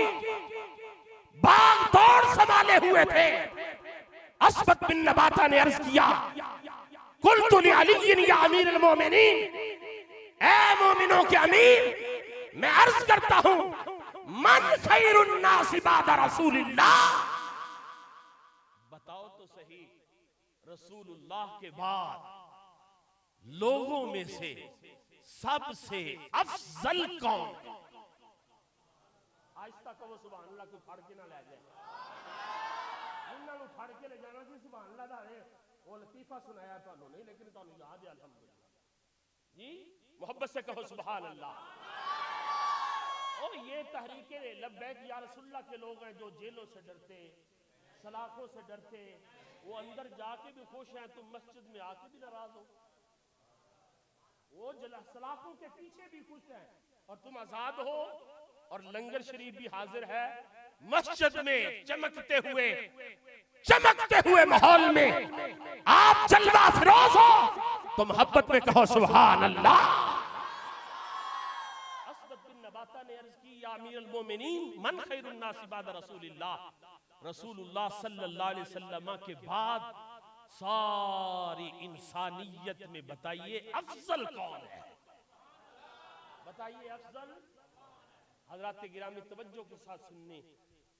भाग दौड़ संभाले हुए थे। अस्बत बिन नबाता ने अर्ज किया कुल्तु ली अलीइन या अमीरुल मोमिनीन, ऐ मोमिनों के अमीर मैं अर्ज करता हूं मन खैरुन नासि बाद रसूलिल्लाह, बताओ तो सही रसूलुल्लाह के बाद लोगों में से सबसे अफजल कौन? आहिस्ता कहो सुभान अल्लाह, कोई फड़ के ना ले जाए। उन्होंने फड़ के ले जाना सी सुभान अल्लाह दा है। वो लतीफा सुनाया तुहानू नहीं, लेकिन तुहानू याद है अल्हम्दुलिल्लाह जी। मोहब्बत से कहो सुभान अल्लाह। और ये तहरीके लब्बैक या रसूलुल्लाह के लोग हैं जो जेलों से डरते, सलाखों से डरते, वो अंदर जाके भी खुश हैं, तुम मस्जिद में आके भी नाराज हो। वो सलाखों के पीछे भी खुश हैं और तुम आजाद हो, और लंगर शरीफ भी हाजिर है। मस्जिद में चमकते हुए माहौल में आप जलवा फिरोज हो, तो मोहब्बत में कहो सुभान अल्लाह। ने अर्ज की या अमीरुल मोमिनीन मन खैरुन नासि बाद रसूलिल्लाह, रसूलुल्लाह सल्लल्लाहु अलैहि वसल्लम के बाद सारी इंसानियत में बताइए अफजल कौन है? बताइए अफजल। हजरत गिरामी तवज्जो के साथ सुनने,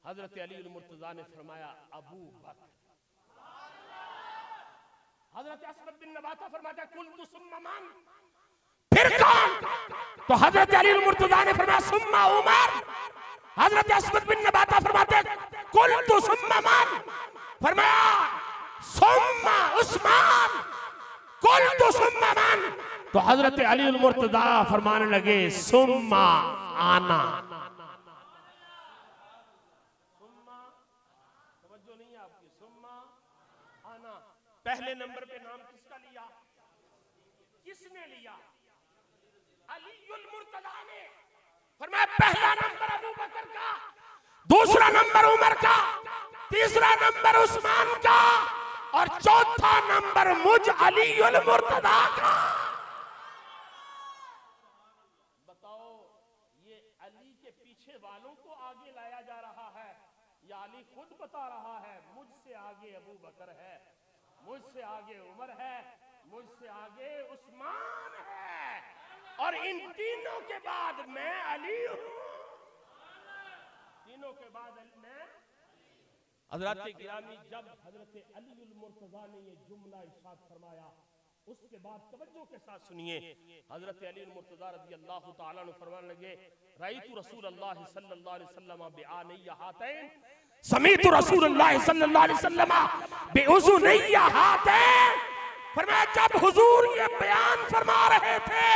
हजरत अलीउल मुर्तजा ने फरमाया अबू बकर। हजरत अस्बत बिन नबाता फरमाता कुल्तु सुम्मा मन, फिर कौन? तो हजरत अलीउल मुर्तजा ने फरमाया सुम्मा उमर। हजरत अस्बत बिन नबाता फरमाते कुल्तु सुम्मा मन, फरमाया सुम्मा उस्मान, कुल्तु सुम्मा मन। तो हजरत अलीउल मुर्तजा फरमाने लगे सुम्मा आना। सुम्मा, तवज्जो नहीं पहले नंबर पे नाम किसका लिया? किसने लिया? अलीउल मुर्तजा ने। फरमाया पहला नंबर अबू बकर का, दूसरा नंबर उमर का, तीसरा नंबर उस्मान का और चौथा नंबर मुझ अलीउल मुर्तजा का। बताओ ये अली के पीछे वालों को आगे लाया जा रहा है या अली खुद बता रहा है मुझसे आगे अबू बकर है, मुझसे आगे उमर है, मुझसे आगे उस्मान है और इन तीनों के बाद मैं अली हूं। तीनों के बाद मैं। हजरत गिरामी जब हजरत अलीउल मुर्तजा ने ये जुमला इरशाद फरमाया उसके बाद तवज्जो के साथ सुनिए। हजरत अलीउल मुर्तजा रज़ियल्लाहु ताला अन्हु फरमाने लगे राइतु रसूलुल्लाह सल्लल्लाहु अलैहि वसल्लम बिआनैया हातैन समीतु रसूलुल्लाह सल्लल्लाहु अलैहि वसल्लम बिउज़ुनैया हातैन। फरमाया जब हुजूर ये बयान फरमा रहे थे,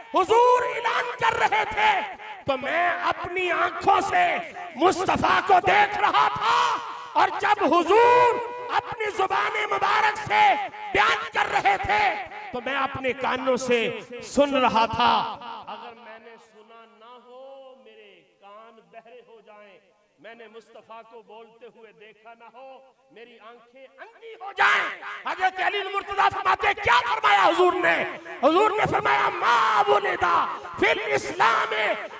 हुजूर ऐलान कर रहे थे तो मैं अपनी आंखों से मुस्तफा को देख रहा था और जब हुजूर अपनी जुबान मुबारक से बयान कर रहे थे तो मैं अपने कानों से सुन रहा था। अगर मैंने सुना ना हो, मेरे कान बहरे हो जाएं, मैंने मुस्तफा को बोलते हुए देखा ना हो, मेरी आंखें अंधी हो जाएं। हजरत अली मुर्तजा फरमाते क्या फरमाया हुजूर ने? हुजूर ने फरमाया मा वुलिदा फिल इस्लाम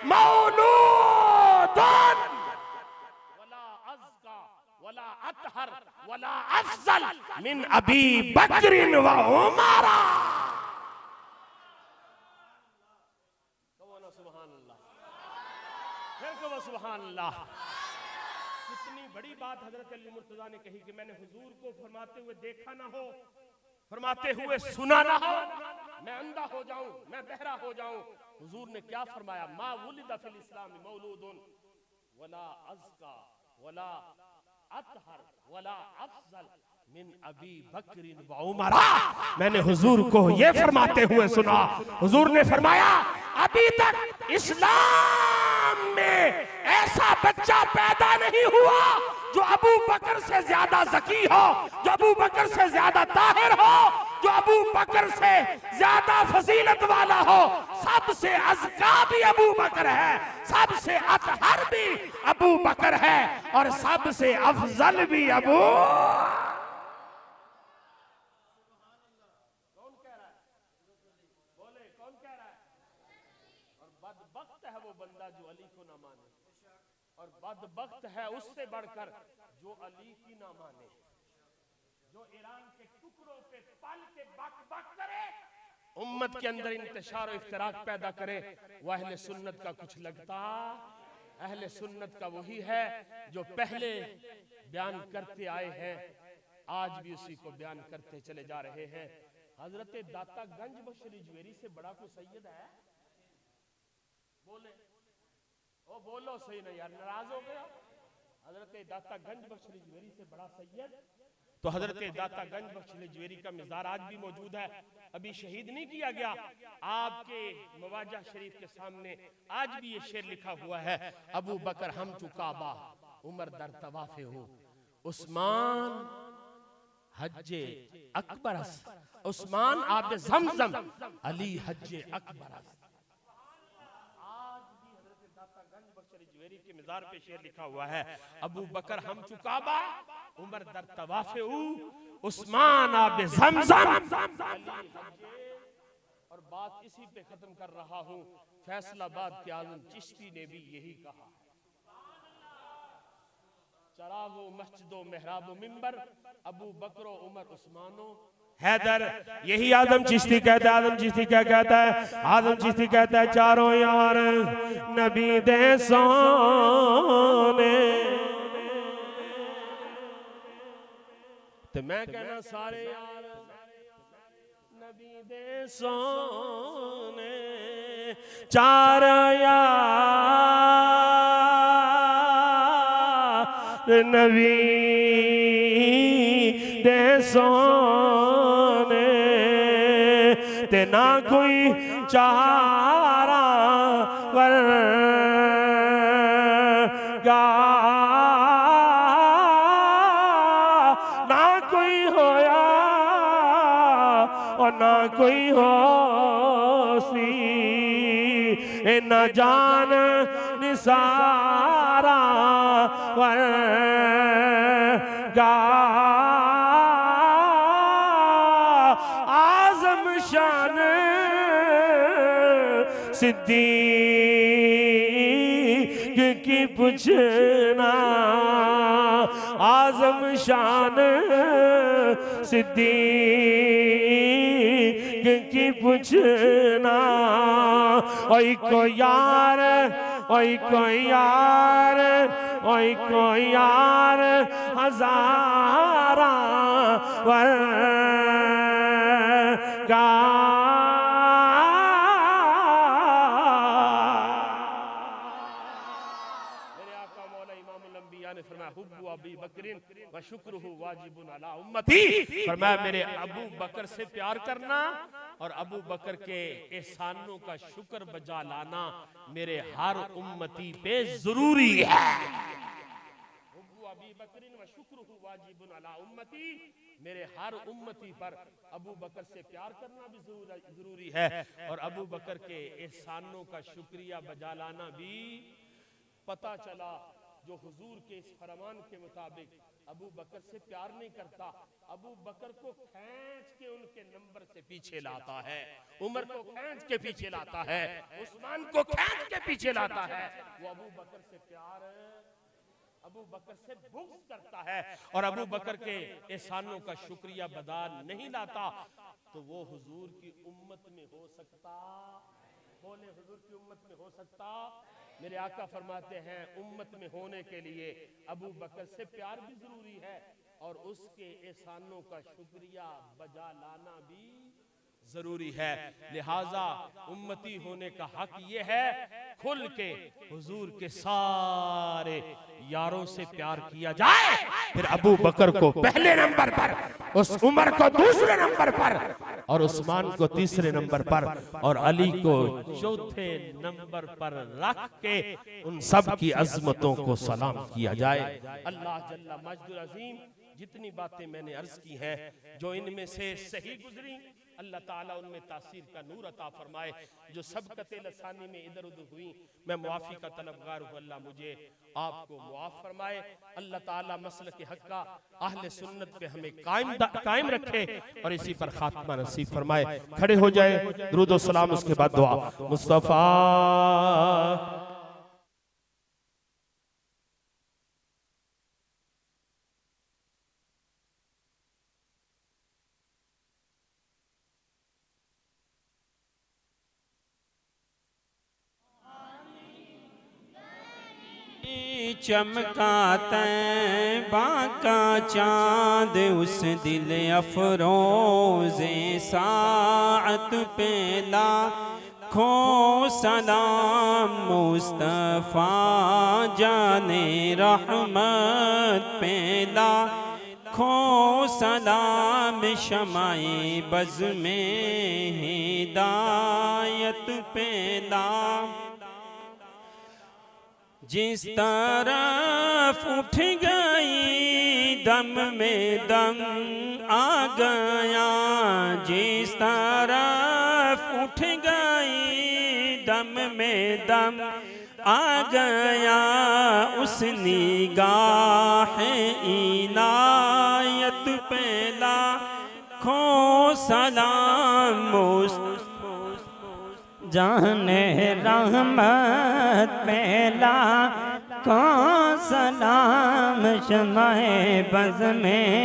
मौलूदुन वला अज़का वला अतहर वला अफजल मिन अबी बकरिन व उमरा। कहो सुभान अल्लाह, फिर कहो सुभान अल्लाह। कितनी बड़ी बात हजरत अली मुर्तजा ने कही कि मैंने हुजूर को फरमाते हुए देखा ना हो, फरमाते हुए सुना ना हो, मैं अंधा हो जाऊं, मैं बहरा हो जाऊं। हुजूर ने क्या फरमाया? मा वुलिदा फिल इस्लाम मौलूदुन वला अज़का वला अतहर वला अफजल मिन अबी बकरिन व उमरा। मैंने हुजूर को ये फरमाते हुए सुना। हुजूर ने फरमाया अभी तक इस्लाम में ऐसा बच्चा पैदा नहीं हुआ जो अबू बकर से ज्यादा ज़की हो, जो अबू बकर से ज्यादा ताहिर हो, जो अबू बकर से ज्यादा फजीलत वाला हो। सबसे अज़का भी अबू बकर है, सबसे अतहर भी अबू बकर है और सबसे अफजल भी अबू। कौन कह रहा है? बोले कौन कह रहा है? और बदबख्त है वो बंदा जो अली को ना माने, और बदबख्त है उससे बढ़कर जो अली की ना माने, जो ईरान के टुकड़ों पे पल के बक बक करे, उम्मत के अंदर इंतशार और इफ्तिराक पैदा करे। वो अहले सुन्नत का कुछ लगता? अहले सुन्नत का वही है जो पहले बयान करते आए हैं, आज भी उसी को बयान करते चले जा रहे हैं। हजरत दाता गंज बख्श रिजवेरी से बड़ा कोई सैयद है? बोले ओ बोलो सही नहीं यार, नाराज हो गया। हजरत दाता गंज बख्श रिजवेरी से बड़ा सैयद तो हजरत दाता गंज बख्श रिजवेरी का मज़ार आज भी मौजूद है, अभी शहीद नहीं किया गया। आपके मवाजा शरीफ के सामने आज भी ये शेर लिखा हुआ है अबू बकर हम चुकाबा उमर दर तवाफे हो, उस्मान हज्जे अकबर, उस्मान आब ज़मज़म, अली हज्जे अकबर। के मज़ार पे शेर लिखा हुआ है अबू बकर हम चुकाबा उमर दर तवाफे उस्मान आब ज़मज़म। और बात इसी पे खत्म कर रहा हूँ, फैसलाबाद के आज़म चिश्ती ने भी यही कहा। चरागो मस्जिदो मेहराबो मिंबर अबू बकरो उमर उस्मानो हैदर। यही आदम चिश्ती कहता है। आदम चिश्ती क्या कहता है? आदम चिश्ती कहता है चारों यार नबी दे सोने, तो मैं कहना सारे यार नबी दे सोने, चार यार नबी दे सोने, ते ना कोई चारा वरगा, ना कोई होया कोई होसी न जान निसारा वर्गा आजम शान सिद्दीक की पूछना आजम शान सिद्दीक की पूछना ओई को यार ओई को यार ओई को यार हजारा वर्गा व शुक्रुहु वाजिबुन अला उम्मती फरमाया मेरे अबू बकर से प्यार करना और अबू बकर के एहसानों का शुक्र बजा लाना मेरे हर उम्मती पे जरूरी है। अबू बकर व शुक्रुहु वाजिबुन अला उम्मती मेरे हर उम्मती पर अबू बकर से प्यार करना भी जरूरी है और अबू बकर के एहसानों का शुक्रिया बजा लाना भी। पता चला जो हुजूर के इस फरमान के मुताबिक अबू बकर से प्यार नहीं करता, अबू बकर को खींच के उनके नंबर से पीछे लाता है, उमर को खींच के पीछे लाता है, उस्मान को खींच के पीछे लाता है। वो अबू बकर से प्यार अबू बकर से बुग़्ज़ करता है और अबू बकर के एहसानों का शुक्रिया बदा नहीं लाता, तो वो हुजूर की उम्मत में हो सकता? बोले हुजूर की उम्मत में हो सकता? मेरे आका फरमाते हैं उम्मत में होने के लिए अबू बकर से प्यार भी जरूरी है और उसके एहसानों का शुक्रिया बजा लाना भी जरूरी है। लिहाजा उम्मती होने का हक ये है खुल के हुजूर के सारे यारों से प्यार किया जाए, फिर अबू बकर को पहले नंबर पर, उस उमर को दूसरे नंबर पर और उस्मान को तीसरे नंबर पर और अली को चौथे नंबर पर रख के उन सब की अजमतों को सलाम किया जाए। अल्लाह जल्ला मजदुल अजीम जितनी बातें मैंने अर्ज की हैं जो इनमें से सही गुजरी अल्लाह ताला उनमें तासीर का नूर अता फरमाए। जो सबकते लसानी में इधर उधर हुई मैं मुआफ़ी का तलबगार हूँ, अल्लाह मुझे आपको मुआफ़ फरमाए। अल्लाह ताला मसल के हक का अहले सुन्नत पे हमें कायम रखे और इसी पर खात्मा नसीब फरमाए। खड़े हो जाए, दुरूद व सलाम उसके बाद दुआ। मुस्तफ़ा चमका तैबा का चाँद उस दिल अफरोज़े साअत पे लाखों सलाम मुस्तफ़ा जाने रहमत पे लाखों सलाम शमाए बज़ में हिदायत पे जिस तरफ उठ गई दम में दम आ गया, जिस तरफ उठ गई दम में दम आ गया, उस निगाह इनायत पे लाखों सलाम जाने रहमत पेला कौन सलाम शमाए बज़ में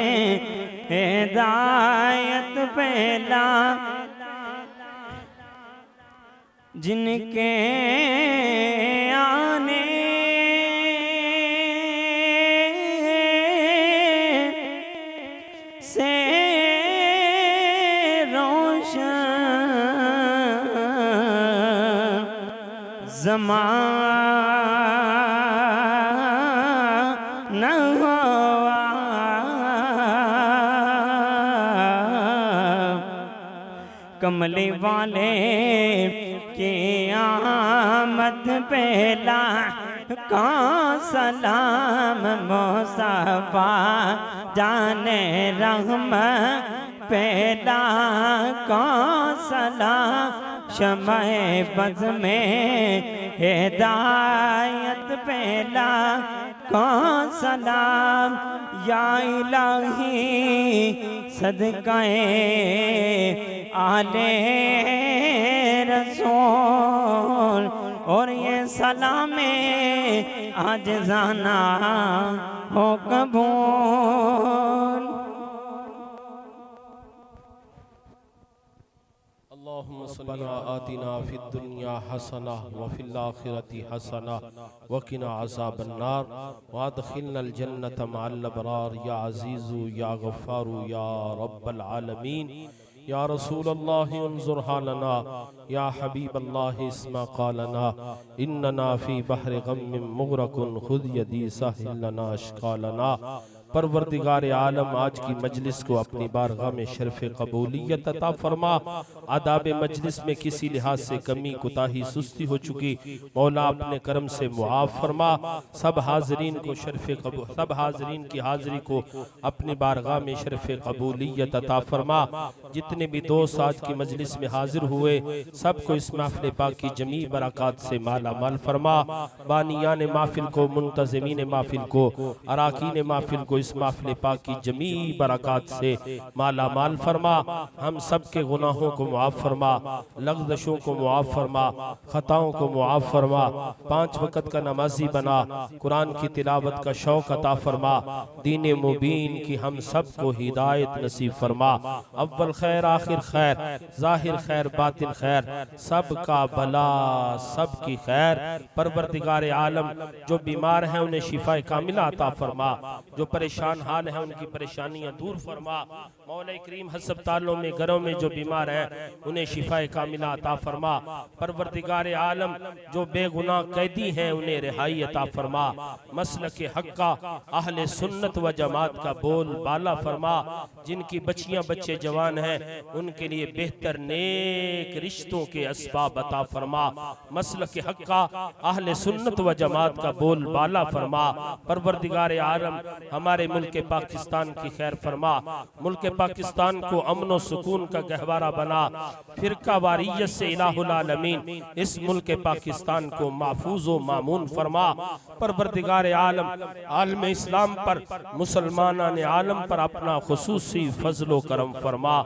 हिदायत पेला जिनके आने से ज़माना हुआ, कमले वाले के आमद पहला का सलाम मुस्तफ़ा जाने रहमत पहला कौन सला शमए बज़ में हिदायत पहला कौन सलाम या इलाही सदक़ए आले रसूल और ये सलामे आजिज़ाना हो कबूल। अल्लाहुम्मा सल्ली आतिना फिद दुनिया हसना व फिल आखिरति हसना व क़िना अज़ाबन्नार व अदखिलनल जन्नत मअल अबरार या अज़ीज़ु या गफ़्फ़ारु या रब्बल आलमीन या रसूल अल्लाह उन्ज़ुर हालना या हबीब अल्लाह इस्मा क़ालना इन्नना फ़ी बहरि ग़म्मिन मुग़रक़ुन ख़ुज़ यदी साहिल लना अश्क़ालना। परवरदिगार आलम आज की मजलिस को अपनी बारगाह में शर्फ़ कबूलियत अता फरमा। आदाब मजलिस में किसी लिहाज से कमी कुताही सुस्ती हो चुकी मौला अपने करम से मुआफ़ फरमा। सब हाज़रीन की हाज़री को अपनी बारगाह में शर्फ़ कबूलियत अता फरमा। जितने भी दोस्त आज की मजलिस में हाजिर हुए सबको इस महफ़िल पाक की जमी बरक़ात से माला माल फरमा। बानियान महफ़िल को, मुंतज़मीन महफ़िल को, अराकीन महफ़िल को इस महफ़िल पाक की जमी बरक़ात से माला माल फरमा। हम सब के गुनाहों को मुआफ़ फरमा, लग़ज़शों को मुआफ़ फरमा, ख़ताओं को मुआफ़ फरमा। 5 वक़्त का नमाजी बना, कुरान की तिलावत का शौक़ अता फरमा। दीन मुबीन की हम सब को हिदायत नसीब फरमा। अव्वल खैर आखिर खैर, ज़ाहिर खैर बातिन खैर, सब का भला सब की खैर। परवरदिगार आलम जो बीमार हैं उन्हें शिफा कामिला अता फरमा, जो परेशान हाल हैं उनकी परेशानियां दूर फरमा। मौला करीम हस्पतालों में, घरों में जो बीमार हैं उन्हें शिफा कामिला अता फरमा। परवरदिगार आलम जो बेगुनाह कैदी हैं उन्हें रिहाई अता फरमा। मसलक हक़ का, अहले सुन्नत व जमात का बोल बाला फरमा। जिनकी बच्चियां बच्चे जवान हैं उनके लिए बेहतर नेक रिश्तों के असबाब अता फरमा। मसलक हक़ का, अहले सुन्नत व जमात का बोल बाला फरमा। परवरदिगार आलम हमारे मुल्क पाकिस्तान की खैर फरमा। मुल्क पाकिस्तान को अमन व सुकून का गहवारा बना। फिरका वारियत से इलाहुल आलमीन इस मुल्क पाकिस्तान को महफूज व मामून फरमा। परवरदिगार आलम आलम इस्लाम पर, मुसलमानान आलम पर अपना खुसूसी फजलो करम फरमा।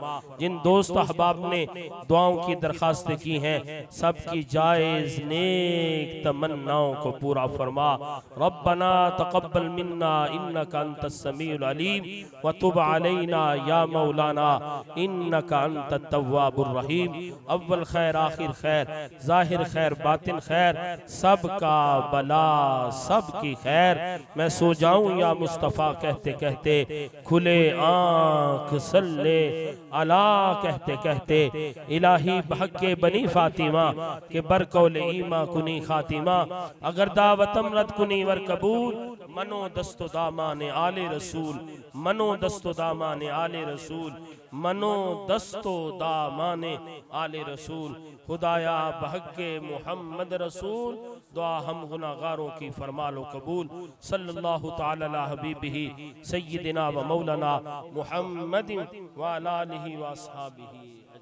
जिन दोस्त अहबाब ने दुआओं की दरखास्तें की हैं सबकी जायज़ नेक तमन्नाओं को पूरा फरमा। रब्बना तक़ब्बल मिन्ना इन्नका अंतस समीउल अलीम व तुब अलैना या मौलाना इन्नका अंतत तव्वाबुर रहीम। अव्वल खैर आखिर खैर, ज़ाहिर खैर बातिन खैर, सब का भला सब की खैर। मैं सो जाऊं या मुस्तफ़ा कहते कहते, खुले आँख सल्ले अला कहते कहते, इलाही बहके बनी फातिमा के बरकौल ईमा कुनी खातिमा। अगर दावतम रद कुनी वर कबूल, मनो दस्तो दामाने आले रसूल, मनो दस्तो दामाने आले रसूल, मनो दस्तो दामाने आले रसूल। खुदाया बहके मोहम्मद रसूल, दुआ हम गुनाहगारों की फरमा लो कबूल। सल्लल्लाहु तआला अला हबीबिही सय्यिदिना व मौलाना मुहम्मदिन व अला आलिहि व अस्हाबिही।